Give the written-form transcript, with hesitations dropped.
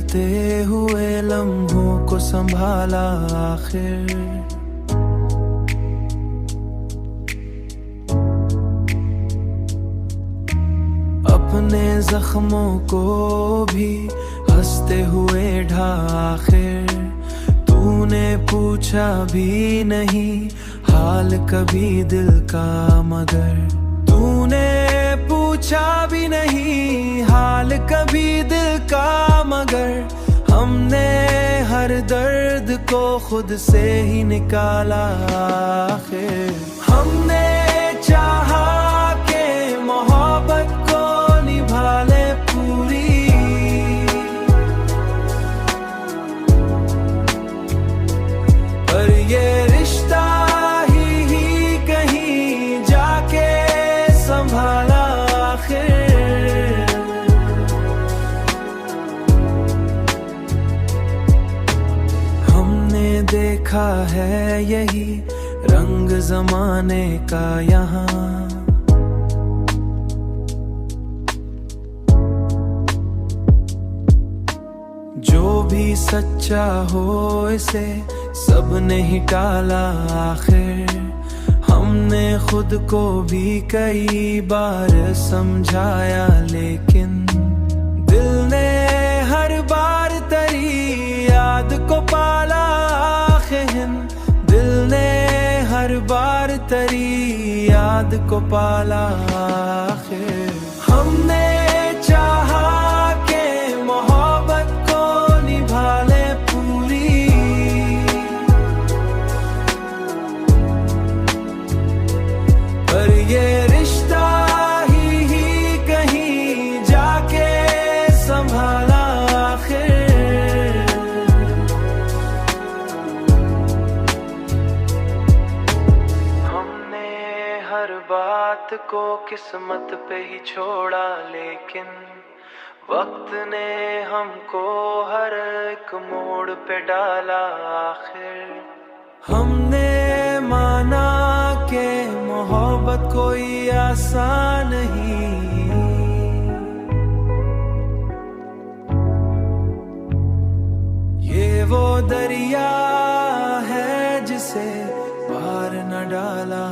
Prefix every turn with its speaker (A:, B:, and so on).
A: चलते हुए लम्हों को संभाला आखिर। अपने जख्मों को भी हंसते हुए ढा आखिर। तूने पूछा भी नहीं हाल कभी दिल का, मगर तूने पूछा भी नहीं हाल कभी दिल का, मगर हमने हर दर्द को खुद से ही निकाला आखिर। हमने चाहा के मोहब्बत को निभा ले पूरी, पर ये रिश्ता ही कहीं जाके संभाला आखिर। हमने देखा है यही रंग जमाने का यहाँ, जो भी सच्चा हो इसे सबने ही टाला आखिर। हमने खुद को भी कई बार समझाया, लेकिन दिल ने हर बार तेरी याद को पाला आखिर। दिल ने हर बार तेरी याद को पाला आखिर। हमने चाहा के मोहब्बत को निभा ले पूरी, पर ये रिश्ता ही कहीं जाके संभाला आखिर। हमने हर बात को किस्मत पे ही छोड़ा, लेकिन वक्त ने हमको हर एक मोड़ पे डाला आखिर। हमने माना के मोहब्बत कोई आसान नहीं, ये वो दरिया है जिसे पार न डाला